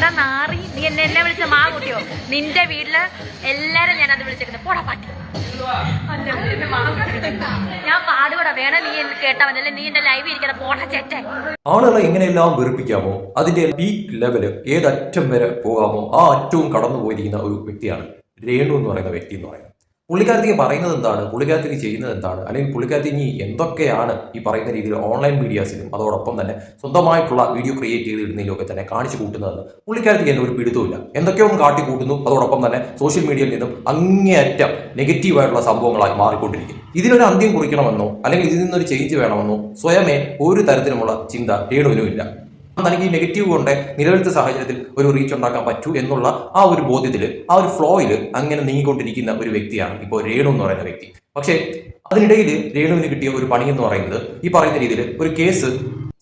എടാ നാറി, നീ എന്നെ വിളിച്ച മാ കുട്ടിയോ? നിന്റെ വീട്ടില് എല്ലാരും ഞാൻ അത് വിളിച്ചേക്കുന്നത് പോടാ പാട്ടി. ഞാൻ പാടുകൂടാ, വേണം നീ കേട്ടാ മതി, നീ എന്റെ ലൈവ് ഇരിക്കണം പോടാ ചേട്ടെ. ആളുകളെ എങ്ങനെയെല്ലാം വെറുപ്പിക്കാമോ, അതിന്റെ പീക്ക് ലെവല് ഏതറ്റം വരെ പോകാമോ ആ അറ്റവും കടന്നു പോയിരിക്കുന്ന ഒരു വ്യക്തിയാണ് രേണു എന്ന് പറയുന്ന വ്യക്തി എന്ന് പറയുന്നത്. പുള്ളിക്കാരത്തിക്ക് പറയുന്നത് എന്താണ്, പുള്ളിക്കാരത്തിക്ക് ചെയ്യുന്നത് എന്താണ്, അല്ലെങ്കിൽ പുള്ളിക്കാരത്തി ഇനി എന്തൊക്കെയാണ് ഈ പറയുന്ന രീതിയിൽ ഓൺലൈൻ മീഡിയാസിലും അതോടൊപ്പം തന്നെ സ്വന്തമായിട്ടുള്ള വീഡിയോ ക്രിയേറ്റ് ചെയ്തിടുന്നതിലൊക്കെ തന്നെ കാണിച്ചു കൂട്ടുന്നതെന്ന് പുള്ളിക്കാരത്തിക്ക് തന്നെ ഒരു പിടുത്തമില്ല. എന്തൊക്കെയോ കാട്ടിക്കൂട്ടുന്നു, അതോടൊപ്പം തന്നെ സോഷ്യൽ മീഡിയയിൽ നിന്നും അങ്ങേയറ്റം നെഗറ്റീവായിട്ടുള്ള സംഭവങ്ങളായി മാറിക്കൊണ്ടിരിക്കുന്നു. ഇതിനൊരു അന്ത്യം കുറിക്കണമെന്നോ അല്ലെങ്കിൽ ഇതിൽ നിന്നൊരു ചേഞ്ച് വേണമെന്നോ സ്വയമേ ഒരു തരത്തിലുമുള്ള ചിന്ത രേണുവിനും ഇല്ല. തനിക്ക് ഈ നെഗറ്റീവ് കൊണ്ട് നിലവിലത്തെ സാഹചര്യത്തിൽ ഒരു റീച്ച് ഉണ്ടാക്കാൻ പറ്റൂ എന്നുള്ള ആ ഒരു ബോധ്യത്തിൽ, ആ ഒരു ഫ്ലോയിൽ അങ്ങനെ നീങ്ങിക്കൊണ്ടിരിക്കുന്ന ഒരു വ്യക്തിയാണ് ഇപ്പോൾ രേണു എന്ന് പറയുന്ന വ്യക്തി. പക്ഷേ അതിനിടയിൽ രേണുവിന് കിട്ടിയ ഒരു പണി എന്ന് പറയുന്നത് ഈ പറയുന്ന രീതിയിൽ ഒരു കേസ്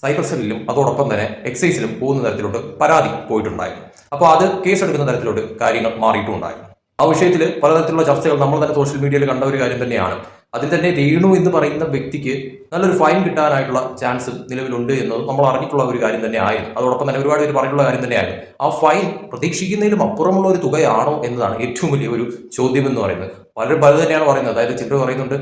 സൈബർ സെല്ലിലും അതോടൊപ്പം തന്നെ എക്സൈസിലും പോകുന്ന തരത്തിലോട്ട് പരാതി പോയിട്ടുണ്ടായിരുന്നു. അപ്പോൾ അത് കേസെടുക്കുന്ന തരത്തിലോട്ട് കാര്യങ്ങൾ മാറിയിട്ടുണ്ടായിരുന്നു. ആ വിഷയത്തിൽ പലതരത്തിലുള്ള ചർച്ചകൾ നമ്മൾ തന്നെ സോഷ്യൽ മീഡിയയിൽ കണ്ട ഒരു കാര്യം തന്നെയാണ്. അതിൽ തന്നെ രേണു എന്ന് പറയുന്ന വ്യക്തിക്ക് നല്ലൊരു ഫൈൻ കിട്ടാനായിട്ടുള്ള ചാൻസ് നിലവിലുണ്ട് എന്നത് നമ്മൾ അറിഞ്ഞിട്ടുള്ള ഒരു കാര്യം തന്നെ ആയിരുന്നു. അതോടൊപ്പം തന്നെ ഒരുപാട് പേര് പറഞ്ഞിട്ടുള്ള കാര്യം തന്നെയായിരുന്നു. ആ ഫൈൻ പ്രതീക്ഷിക്കുന്നതിലും അപ്പുറമുള്ള ഒരു തുകയാണോ എന്നതാണ് ഏറ്റവും വലിയ ഒരു ചോദ്യം എന്ന് പറയുന്നത്. പലരും പല തന്നെയാണ് പറയുന്നത്. അതായത് ചിലർ പറയുന്നുണ്ട്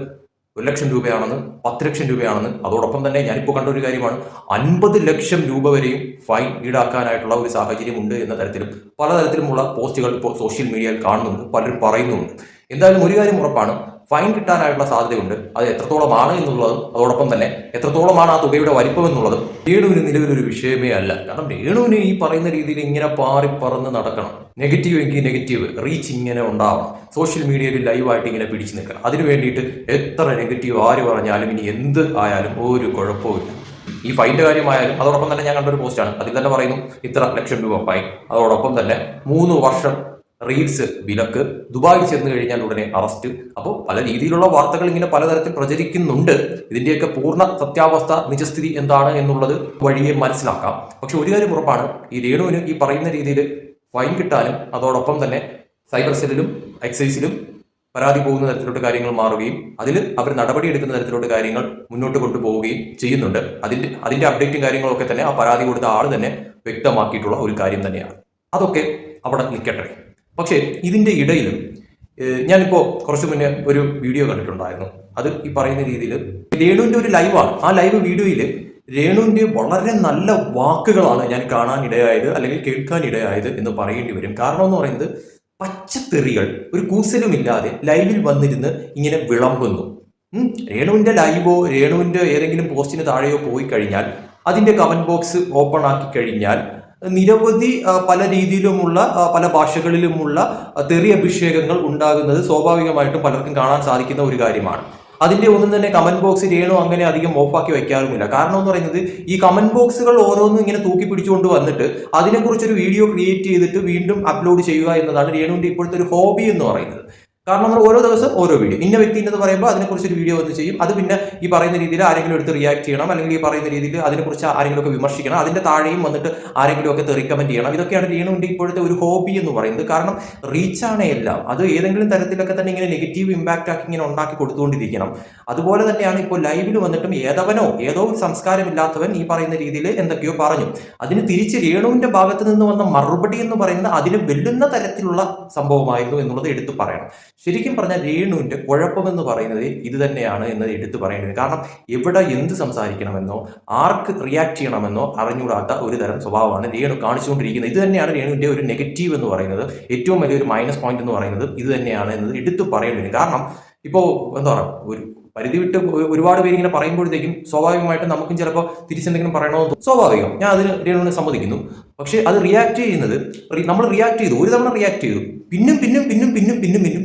1 ലക്ഷം രൂപയാണെന്ന്, 10 ലക്ഷം രൂപയാണെന്ന്. അതോടൊപ്പം തന്നെ ഞാനിപ്പോൾ കണ്ട ഒരു കാര്യമാണ് 50 ലക്ഷം രൂപ വരെയും ഫൈൻ ഈടാക്കാനായിട്ടുള്ള ഒരു സാഹചര്യം ഉണ്ട് എന്ന തരത്തിലും പലതരത്തിലുമുള്ള പോസ്റ്റുകൾ ഇപ്പോൾ സോഷ്യൽ മീഡിയയിൽ കാണുന്നുണ്ട്, പലരും പറയുന്നുമുണ്ട്. എന്തായാലും ഒരു കാര്യം ഉറപ്പാണ്, ഫൈൻ കിട്ടാനായിട്ടുള്ള സാധ്യതയുണ്ട്. അത് എത്രത്തോളമാണ് എന്നുള്ളതും അതോടൊപ്പം തന്നെ എത്രത്തോളമാണ് ആ തുകയുടെ വലിപ്പം എന്നുള്ളതും രേണുവിന് നിലവിലൊരു വിഷയമേ അല്ല. കാരണം രേണുവിന് ഈ പറയുന്ന രീതിയിൽ ഇങ്ങനെ പറന്ന് നടക്കണം, നെഗറ്റീവ് എങ്കിൽ നെഗറ്റീവ് റീച്ച് ഇങ്ങനെ ഉണ്ടാവണം, സോഷ്യൽ മീഡിയയിൽ ലൈവായിട്ട് ഇങ്ങനെ പിടിച്ചു നിൽക്കണം. അതിന് വേണ്ടിയിട്ട് എത്ര നെഗറ്റീവ് ആര് പറഞ്ഞാലും ഇനി എന്ത് ആയാലും ഒരു കുഴപ്പമില്ല. ഈ ഫൈൻ്റെ കാര്യമായാലും അതോടൊപ്പം തന്നെ ഞാൻ കണ്ടൊരു പോസ്റ്റാണ്, അതിൽ തന്നെ പറയുന്നു ഇത്ര ലക്ഷം രൂപ ഫൈൻ, അതോടൊപ്പം തന്നെ 3 വർഷം റീൽസ് വിലക്ക്, ദുബായിൽ ചെന്ന് കഴിഞ്ഞാൽ ഉടനെ അറസ്റ്റ്. അപ്പോൾ പല രീതിയിലുള്ള വാർത്തകൾ ഇങ്ങനെ പലതരത്തിൽ പ്രചരിക്കുന്നുണ്ട്. ഇതിന്റെയൊക്കെ പൂർണ്ണ സത്യാവസ്ഥ നിജസ്ഥിതി എന്താണ് എന്നുള്ളത് വഴിയെ മനസ്സിലാക്കാം. പക്ഷെ ഒരു കാര്യം ഉറപ്പാണ്, ഈ രേണുവിന് ഈ പറയുന്ന രീതിയിൽ ഫൈൻ കിട്ടാനും അതോടൊപ്പം തന്നെ സൈബർ സെല്ലിലും എക്സൈസിലും പരാതി പോകുന്ന തരത്തിലോട്ട് കാര്യങ്ങൾ മാറുകയും അതിൽ അവർ നടപടി എടുക്കുന്ന തരത്തിലോട്ട് കാര്യങ്ങൾ മുന്നോട്ട് കൊണ്ടുപോവുകയും ചെയ്യുന്നുണ്ട്. അതിന്റെ അപ്ഡേറ്റും കാര്യങ്ങളൊക്കെ തന്നെ ആ പരാതി കൊടുത്ത ആൾ തന്നെ വ്യക്തമാക്കിയിട്ടുള്ള ഒരു കാര്യം തന്നെയാണ്. അതൊക്കെ അവിടെ നിൽക്കട്ടെ. പക്ഷേ ഇതിൻ്റെ ഇടയിലും ഞാനിപ്പോൾ കുറച്ച് മുന്നേ ഒരു വീഡിയോ കണ്ടിട്ടുണ്ടായിരുന്നു. അത് ഈ പറയുന്ന രീതിയിൽ രേണുവിൻ്റെ ഒരു ലൈവാണ്. ആ ലൈവ് വീഡിയോയിൽ രേണുവിൻ്റെ വളരെ നല്ല വാക്കുകളാണ് ഞാൻ കാണാനിടയായത് അല്ലെങ്കിൽ കേൾക്കാനിടയായത് എന്ന് പറയേണ്ടി വരും. കാരണം എന്ന് പറയുന്നത് പച്ചത്തെറികൾ ഒരു കൂസലുമില്ലാതെ ലൈവിൽ വന്നിരുന്ന് ഇങ്ങനെ വിളമ്പുന്നു. രേണുവിൻ്റെ ലൈവോ രേണുവിൻ്റെ ഏതെങ്കിലും പോസ്റ്റിന് താഴെയോ പോയി കഴിഞ്ഞാൽ അതിൻ്റെ കമന്റ് ബോക്സ് ഓപ്പൺ ആക്കി കഴിഞ്ഞാൽ നിരവധി പല രീതിയിലുമുള്ള പല ഭാഷകളിലുമുള്ള തെറി അഭിഷേകങ്ങൾ ഉണ്ടാകുന്നത് സ്വാഭാവികമായിട്ടും പലർക്കും കാണാൻ സാധിക്കുന്ന ഒരു കാര്യമാണ്. അതിന്റെ ഒന്നും തന്നെ കമന്റ് ബോക്സ് രേണു അങ്ങനെ അധികം ഓഫാക്കി വയ്ക്കാറുമില്ല. കാരണം എന്ന് പറയുന്നത് ഈ കമന്റ് ബോക്സുകൾ ഓരോന്നും ഇങ്ങനെ തൂക്കി പിടിച്ചുകൊണ്ട് വന്നിട്ട് അതിനെക്കുറിച്ചൊരു വീഡിയോ ക്രിയേറ്റ് ചെയ്തിട്ട് വീണ്ടും അപ്ലോഡ് ചെയ്യുക എന്നതാണ് രേണുവിന്റെ ഇപ്പോഴത്തെ ഒരു ഹോബി എന്ന് പറയുന്നത്. കാരണം നമ്മൾ ഓരോ ദിവസം ഓരോ വീഡിയോ, ഇന്ന വ്യക്തി എന്ന് പറയുമ്പോൾ അതിനെക്കുറിച്ചൊരു വീഡിയോ വന്ന് ചെയ്യും. അത് പിന്നെ ഈ പറയുന്ന രീതിയിൽ ആരെങ്കിലും എടുത്ത് റിയാക്ട് ചെയ്യണം, അല്ലെങ്കിൽ ഈ പറയുന്ന രീതിയിൽ അതിനെക്കുറിച്ച് ആരെങ്കിലും ഒക്കെ വിമർശിക്കണം, അതിന്റെ താഴെയും വന്നിട്ട് ആരെങ്കിലും ഒക്കെ റെക്കമെൻഡ് ചെയ്യണം. ഇതൊക്കെയാണ് രേണുവിന്റെ ഇപ്പോഴത്തെ ഒരു ഹോബി എന്ന് പറയുന്നത്. കാരണം റീച്ചാണ് എല്ലാം. അത് ഏതെങ്കിലും തരത്തിലൊക്കെ തന്നെ ഇങ്ങനെ നെഗറ്റീവ് ഇമ്പാക്റ്റ് ആക്കി ഇങ്ങനെ ഉണ്ടാക്കി കൊടുത്തുകൊണ്ടിരിക്കണം. അതുപോലെ തന്നെയാണ് ഇപ്പോൾ ലൈവിൽ വന്നിട്ടും ഏതോ ഒരു സംസ്കാരമില്ലാത്തവൻ ഈ പറയുന്ന രീതിയിൽ എന്തൊക്കെയോ പറഞ്ഞു. അതിന് തിരിച്ച് രേണുവിന്റെ ഭാഗത്ത് നിന്ന് വന്ന മറുപടി എന്ന് പറയുന്നത് അതിന് വെല്ലുന്ന തരത്തിലുള്ള സംഭവമായിരുന്നു എന്നുള്ളത് എടുത്തു പറയണം. ശരിക്കും പറഞ്ഞാൽ രേണുവിന്റെ കുഴപ്പമെന്ന് പറയുന്നത് ഇത് തന്നെയാണ് എന്നത് എടുത്തു പറയേണ്ടത്. കാരണം എവിടെ എന്ത് സംസാരിക്കണമെന്നോ ആർക്ക് റിയാക്ട് ചെയ്യണമെന്നോ അറിഞ്ഞുകൂടാത്ത ഒരു തരം സ്വഭാവമാണ് രേണു കാണിച്ചുകൊണ്ടിരിക്കുന്നത്. ഇത് തന്നെയാണ് രേണുവിന്റെ ഒരു നെഗറ്റീവ് എന്ന് പറയുന്നത്. ഏറ്റവും വലിയൊരു മൈനസ് പോയിന്റ് എന്ന് പറയുന്നത് ഇത് തന്നെയാണ് എന്നത് എടുത്തു പറയേണ്ടത്. കാരണം ഇപ്പോൾ എന്താ പറയുക, ഒരു പരിധി വിട്ട് ഒരുപാട് പേര് ഇങ്ങനെ പറയുമ്പോഴത്തേക്കും സ്വാഭാവികമായിട്ടും നമുക്കും ചിലപ്പോൾ തിരിച്ചെന്തെങ്കിലും പറയണമെന്ന് സ്വാഭാവികം. ഞാൻ അതിന് രേണുവിനെ സമ്മതിക്കുന്നു. പക്ഷേ അത് റിയാക്ട് ചെയ്യുന്നത് നമ്മൾ റിയാക്ട് ചെയ്തു, ഒരു തവണ റിയാക്ട് ചെയ്തു, പിന്നും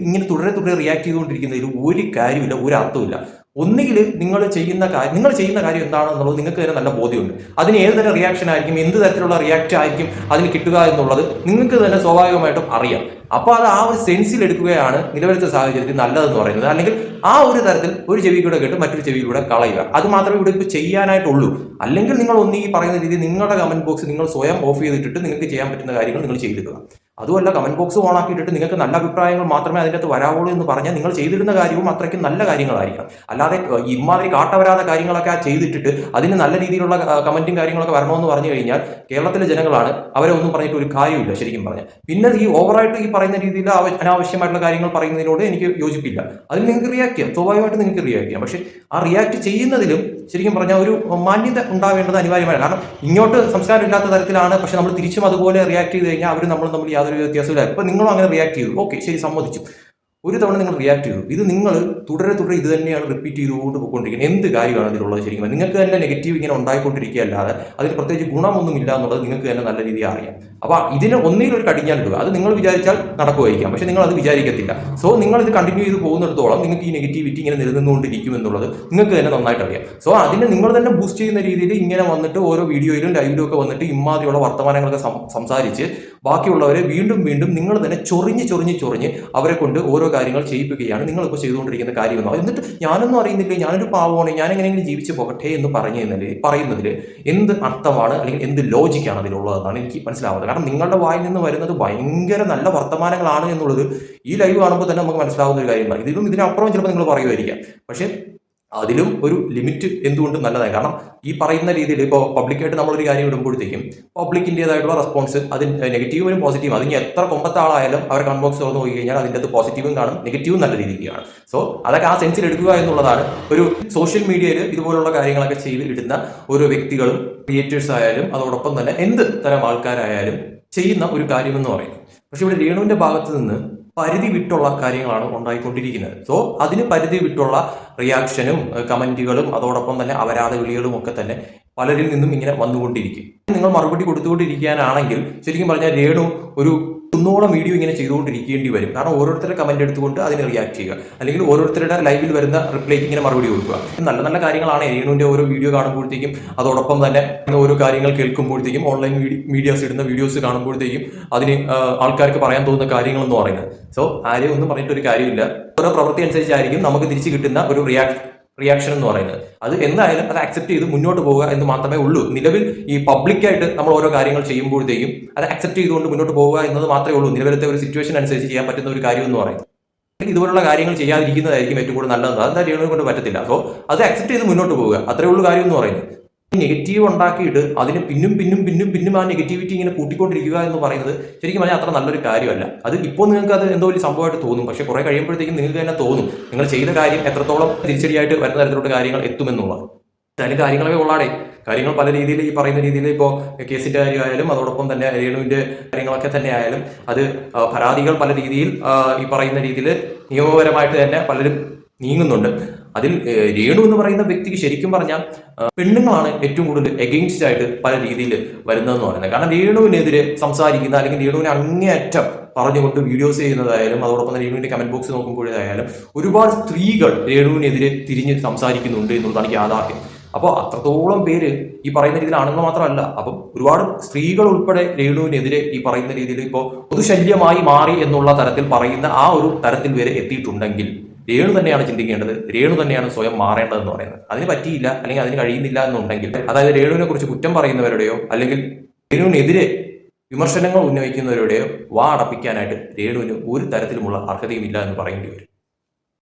ഇങ്ങനെ തുടരെ റിയാക്ട് ചെയ്തുകൊണ്ടിരിക്കുന്നതിൽ ഒരു കാര്യമില്ല, ഒരു അർത്ഥമില്ല. ഒന്നുകിൽ നിങ്ങൾ ചെയ്യുന്ന കാര്യം എന്താണെന്നുള്ളത് നിങ്ങൾക്ക് തന്നെ നല്ല ബോധ്യമുണ്ട്. അതിന് ഏത് തരം റിയാക്ഷൻ ആയിരിക്കും, എന്ത് തരത്തിലുള്ള റിയാക്ട് ആയിരിക്കും അതിന് കിട്ടുക എന്നുള്ളത് നിങ്ങൾക്ക് തന്നെ സ്വാഭാവികമായിട്ടും അറിയാം. അപ്പോൾ അത് ആ ഒരു സെൻസിൽ എടുക്കുകയാണ് നിലവിലത്തെ സാഹചര്യത്തിൽ നല്ലതെന്ന് പറയുന്നത്. അല്ലെങ്കിൽ ആ ഒരു തരത്തിൽ ഒരു ചെവിയിലൂടെ കേട്ട് മറ്റൊരു ചെവിയിലൂടെ കളയുക, അത് മാത്രമേ ഇവിടെ ഇപ്പോൾ ചെയ്യാനായിട്ടുള്ളൂ. അല്ലെങ്കിൽ നിങ്ങൾ ഈ പറയുന്ന രീതിയിൽ നിങ്ങളുടെ കമന്റ് ബോക്സ് നിങ്ങൾ സ്വയം ഓഫ് ചെയ്തിട്ടിട്ട് നിങ്ങൾക്ക് ചെയ്യാൻ പറ്റുന്ന കാര്യങ്ങൾ നിങ്ങൾ ചെയ്തിടുക. അതുമല്ല കമന്റ് ബോക്സ് ഓൺ ആക്കിയിട്ടിട്ട് നിങ്ങൾക്ക് നല്ല അഭിപ്രായങ്ങൾ മാത്രമേ അതിൻ്റെ അകത്ത് വരാവുള്ളൂ എന്ന് പറഞ്ഞാൽ നിങ്ങൾ ചെയ്തിരുന്ന കാര്യവും അത്രയ്ക്ക് നല്ല കാര്യങ്ങളായിരിക്കണം. അല്ലാതെ ഇമാതിരി കാട്ടവരാத കാര്യങ്ങളൊക്കെ ചെയ്തിട്ടിട്ട് അതിന് നല്ല രീതിയിലുള്ള കമന്റും കാര്യങ്ങളൊക്കെ വരണമെന്ന് പറഞ്ഞു കഴിഞ്ഞാൽ കേരളത്തിലെ ജനങ്ങളാണ്, അവരെ ഒന്നും പറഞ്ഞിട്ട് ഒരു കാര്യമില്ല ശരിക്കും പറഞ്ഞാൽ. പിന്നെ ഈ ഓവറായിട്ട് ഈ പറയുന്ന രീതിയിൽ അനാവശ്യമായിട്ടുള്ള കാര്യങ്ങൾ പറയുന്നതിനോട് എനിക്ക് യോജിപ്പില്ല. അതിന് നിങ്ങൾക്ക് റിയാക്ട് ചെയ്യാം, സ്വാഭാവികമായിട്ട് നിങ്ങൾക്ക് റിയാക്ട് ചെയ്യാം. പക്ഷെ ആ റിയാക്ട് ചെയ്യുന്നതിലും ശരിക്കും പറഞ്ഞാൽ ഒരു മാന്യത ഉണ്ടാവേണ്ടത് അനിവാര്യമാണ്. കാരണം ഇങ്ങോട്ട് സംസ്കാരം ഇല്ലാത്ത തരത്തിലാണ്, പക്ഷെ നമ്മൾ തിരിച്ചും അതുപോലെ റിയാക്ട് ചെയ്ത് കഴിഞ്ഞാൽ അവർ നമ്മൾ തമ്മിൽ യാതൊരു വ്യത്യാസമില്ല. ഇപ്പം നിങ്ങളും അങ്ങനെ റിയാക്ട് ചെയ്തു, ഓക്കെ ശരി, സമ്മതിച്ചു. ഒരു തവണ നിങ്ങൾ റിയാക്ട് ചെയ്തു, ഇത് നിങ്ങൾ തുടരെ ഇത് തന്നെയാണ് റിപ്പീറ്റ് ചെയ്തുകൊണ്ട് പോയിക്കൊണ്ടിരിക്കുന്നത്. എന്ത് കാര്യമാണ് അതിലുള്ളത് ശരിക്കും? നിങ്ങൾക്ക് തന്നെ നെഗറ്റീവ് ഇങ്ങനെ ഉണ്ടായിക്കൊണ്ടിരിക്കുക അല്ലാതെ അതിന് പ്രത്യേകിച്ച് ഗുണമൊന്നുമില്ല എന്നുള്ളത് നിങ്ങൾക്ക് തന്നെ നല്ല രീതിയിൽ അറിയാം. അപ്പോൾ ഇതിന് ഒന്നിലും ഒരു കടിഞ്ഞാനിടുക, അത് നിങ്ങൾ വിചാരിച്ചാൽ നടക്കുമായിരിക്കാം, പക്ഷെ നിങ്ങൾ അത് വിചാരിക്കത്തില്ല. സോ നിങ്ങൾ ഇത് കണ്ടിന്യൂ ചെയ്ത് പോകുന്നിടത്തോളം നിങ്ങൾക്ക് ഈ നെഗറ്റിവിറ്റി ഇങ്ങനെ നിലനിന്നുകൊണ്ടിരിക്കും എന്നുള്ളത് നിങ്ങൾക്ക് തന്നെ നന്നായിട്ട് അറിയാം. സോ അതിന് നിങ്ങൾ തന്നെ ബൂസ്റ്റ് ചെയ്യുന്ന രീതിയിൽ ഇങ്ങനെ വന്നിട്ട് ഓരോ വീഡിയോയിലും ലൈവിലും ഒക്കെ വന്നിട്ട് ഇമാതിരിയുള്ള വർത്തമാനങ്ങളൊക്കെ സംസാരിച്ച് ബാക്കിയുള്ളവരെ വീണ്ടും നിങ്ങൾ തന്നെ ചൊറിഞ്ഞ് അവരെ കൊണ്ട് ഓരോ കാര്യങ്ങൾ ചെയ്യിപ്പിക്കുകയാണ് നിങ്ങളിപ്പോൾ ചെയ്തുകൊണ്ടിരിക്കുന്ന കാര്യമെന്നോ. എന്നിട്ട് ഞാനൊന്നും അറിയുന്നില്ല, ഞാനൊരു പാവമാണ്, ഞാൻ എങ്ങനെയെങ്കിലും ജീവിച്ച് പോകട്ടെ എന്ന് പറയുന്നതിൽ എന്ത് അർത്ഥമാണ് അല്ലെങ്കിൽ എന്ത് ലോജിക്കാണ് അതിലുള്ളതെന്നാണ് എനിക്ക് മനസ്സിലാവുന്നത്. കാരണം നിങ്ങളുടെ വായിൽ നിന്ന് വരുന്നത് ഭയങ്കര നല്ല വർത്തമാനങ്ങളാണ് എന്നുള്ളത് ഈ ലൈവ് കാണുമ്പോൾ തന്നെ നമുക്ക് മനസ്സിലാവുന്ന ഒരു കാര്യമാണ്. ഇതിനപ്പുറം ചിലപ്പോൾ നിങ്ങൾ പറയുമായിരിക്കാം, പക്ഷേ അതിലും ഒരു ലിമിറ്റ് എന്തുകൊണ്ട് നല്ലതാണ്. കാരണം ഈ പറയുന്ന രീതിയിൽ ഇപ്പോൾ പബ്ലിക്കായിട്ട് നമ്മളൊരു കാര്യം ഇടുമ്പോഴത്തേക്കും പബ്ലിക്കിൻ്റെതായിട്ടുള്ള റെസ്പോൺസ്, അതിന് നെഗറ്റീവും പോസിറ്റീവും, അതിന് എത്ര കൊമ്പത്താളായാലും അവർ കമന്റ് ബോക്സ് തുറന്നു പോയി കഴിഞ്ഞാൽ അതിൻ്റെ അത് പോസിറ്റീവും കാണും, നെഗറ്റീവും നല്ല രീതിക്ക് കാണും. സോ അതൊക്കെ ആ സെൻസിൽ എടുക്കുക എന്നുള്ളതാണ് ഒരു സോഷ്യൽ മീഡിയയിൽ ഇതുപോലുള്ള കാര്യങ്ങളൊക്കെ ചെയ്ത് ഇടുന്ന ഓരോ വ്യക്തികളും ക്രിയേറ്റേഴ്സ് ആയാലും അതോടൊപ്പം തന്നെ എന്ത് തരം ആൾക്കാരായാലും ചെയ്യുന്ന ഒരു കാര്യമെന്ന് പറയുന്നത്. പക്ഷെ ഇവിടെ രേണുവിൻ്റെ ഭാഗത്ത് നിന്ന് പരിധി വിട്ടുള്ള കാര്യങ്ങളാണ് ഉണ്ടായിക്കൊണ്ടിരിക്കുന്നത്. സോ അതിന് പരിധി വിട്ടുള്ള റിയാക്ഷനും കമന്റുകളും അതോടൊപ്പം തന്നെ അപരാധ വിളികളും ഒക്കെ തന്നെ പലരിൽ നിന്നും ഇങ്ങനെ വന്നുകൊണ്ടിരിക്കും. നിങ്ങൾ മറുപടി കൊടുത്തുകൊണ്ടിരിക്കാനാണെങ്കിൽ ശരിക്കും പറഞ്ഞാൽ രേണു ഒരു കുന്നോളം വീഡിയോ ഇങ്ങനെ ചെയ്തുകൊണ്ടിരിക്കേണ്ടി വരും. കാരണം ഓരോരുത്തരുടെ കമന്റ് എടുത്തുകൊണ്ട് അതിന് റിയാക്ട് ചെയ്യുക, അല്ലെങ്കിൽ ഓരോരുത്തരുടെ ലൈവിൽ വരുന്ന റിപ്ലൈക്ക് ഇങ്ങനെ മറുപടി കൊടുക്കുക. നല്ല നല്ല കാര്യങ്ങളാണ് രേണുവിന്റെ ഓരോ വീഡിയോ കാണുമ്പോഴത്തേക്കും, അതോടൊപ്പം തന്നെ ഓരോ കാര്യങ്ങൾ കേൾക്കുമ്പോഴത്തേക്കും, ഓൺലൈൻ മീഡിയാസ് ഇടുന്ന വീഡിയോസ് കാണുമ്പോഴത്തേക്കും അതിന് ആൾക്കാർക്ക് പറയാൻ തോന്നുന്ന കാര്യങ്ങളെന്ന് പറയുന്നത്. സോ ആരെയും ഒന്നും പറഞ്ഞിട്ടൊരു കാര്യമില്ല. ഓരോ പ്രവൃത്തി അനുസരിച്ചായിരിക്കും നമുക്ക് തിരിച്ചു കിട്ടുന്ന ഒരു റിയാക്ഷൻ എന്ന് പറയുന്നത്. അത് എന്തായാലും അത് അക്സെപ്റ്റ് ചെയ്ത് മുന്നോട്ട് പോവുക എന്ന് മാത്രമേ ഉള്ളൂ. നിലവിൽ ഈ പബ്ലിക്കായിട്ട് നമ്മൾ ഓരോ കാര്യങ്ങൾ ചെയ്യുമ്പോഴത്തേക്കും അത് അക്സെപ്റ്റ് ചെയ്തുകൊണ്ട് മുന്നോട്ട് പോവുക എന്നത് മാത്രമേ ഉള്ളൂ നിലവിലത്തെ ഒരു സിറ്റുവേഷൻ അനുസരിച്ച് ചെയ്യാൻ പറ്റുന്ന ഒരു കാര്യം എന്ന് പറയുന്നത്. ഇതുപോലുള്ള കാര്യങ്ങൾ ചെയ്യാതിരിക്കുന്നതായിരിക്കും ഏറ്റവും കൂടുതൽ നല്ലത്. അതെന്താ രേണുവിനെ കൊണ്ട് പറ്റത്തില്ല. സോ അത് അക്സെപ്റ്റ് ചെയ്ത് മുന്നോട്ട് പോവുക, അത്രേ ഉള്ളൂ കാര്യം എന്ന് പറയുന്നത്. നെഗറ്റീവ് ഉണ്ടാക്കിയിട്ട് അതിന് പിന്നും ആ നെഗറ്റിവിറ്റി ഇങ്ങനെ കൂട്ടിക്കൊണ്ടിരിക്കുക എന്ന് പറയുന്നത് ശരിക്കും പറഞ്ഞാൽ അത്ര നല്ലൊരു കാര്യമല്ല. അത് ഇപ്പോൾ നിങ്ങൾക്ക് അത് എന്തോ ഒരു സംഭവമായിട്ട് തോന്നും, പക്ഷേ കുറെ കഴിയുമ്പോഴത്തേക്കും നിങ്ങൾക്ക് തന്നെ തോന്നും നിങ്ങൾ ചെയ്ത കാര്യം എത്രത്തോളം തിരിച്ചടിയായിട്ട് വരുന്ന തരത്തിലുള്ള കാര്യങ്ങൾ എത്തുമെന്നുള്ളത്. അതിന് കാര്യങ്ങളൊക്കെ ഉള്ളാടെ കാര്യങ്ങൾ പല രീതിയിൽ ഈ പറയുന്ന രീതിയിൽ ഇപ്പോൾ കേസിന്റെ കാര്യമായാലും അതോടൊപ്പം തന്നെ രേണുവിന്റെ കാര്യങ്ങളൊക്കെ തന്നെ ആയാലും അത് പരാതികൾ പല രീതിയിൽ ഈ പറയുന്ന രീതിയിൽ നിയമപരമായിട്ട് തന്നെ പലരും നീങ്ങുന്നുണ്ട്. അതിൽ രേണു എന്ന് പറയുന്ന വ്യക്തിക്ക് ശരിക്കും പറഞ്ഞാൽ പെണ്ണുങ്ങളാണ് ഏറ്റവും കൂടുതൽ എഗെയിൻസ്റ്റ് ആയിട്ട് പല രീതിയിൽ വരുന്നതെന്ന് പറയുന്നത്. കാരണം രേണുവിനെതിരെ സംസാരിക്കുന്ന അല്ലെങ്കിൽ രേണുവിനെ അങ്ങേയറ്റം പറഞ്ഞുകൊണ്ട് വീഡിയോസ് ചെയ്യുന്നതായാലും അതോടൊപ്പം തന്നെ രേണുവിന്റെ കമന്റ് ബോക്സ് നോക്കുമ്പോഴായാലും ഒരുപാട് സ്ത്രീകൾ രേണുവിനെതിരെ തിരിഞ്ഞ് സംസാരിക്കുന്നുണ്ട് എന്നുള്ളതാണ് യാഥാർത്ഥ്യം. അപ്പോൾ അത്രത്തോളം പേര് ഈ പറയുന്ന രീതിയിലാണെന്ന് മാത്രമല്ല, അപ്പം ഒരുപാട് സ്ത്രീകൾ ഉൾപ്പെടെ രേണുവിനെതിരെ ഈ പറയുന്ന രീതിയിൽ ഇപ്പോൾ പൊതുശല്യമായി മാറി എന്നുള്ള തരത്തിൽ പറയുന്ന ആ ഒരു തരത്തിൽ വരെ എത്തിയിട്ടുണ്ടെങ്കിൽ രേണു തന്നെയാണ് ചിന്തിക്കേണ്ടത്, രേണു തന്നെയാണ് സ്വയം മാറേണ്ടതെന്ന് പറയുന്നത്. അതിന് പറ്റിയില്ല അല്ലെങ്കിൽ അതിന് കഴിയുന്നില്ല എന്നുണ്ടെങ്കിൽ, അതായത് രേണുവിനെ കുറിച്ച് കുറ്റം പറയുന്നവരുടെയോ അല്ലെങ്കിൽ രേണുവിനെതിരെ വിമർശനങ്ങൾ ഉന്നയിക്കുന്നവരുടെയോ വാ അടപ്പിക്കാനായിട്ട് രേണുവിന് ഒരു തരത്തിലുമുള്ള അർഹതയും ഇല്ല എന്ന് പറയേണ്ടി വരും.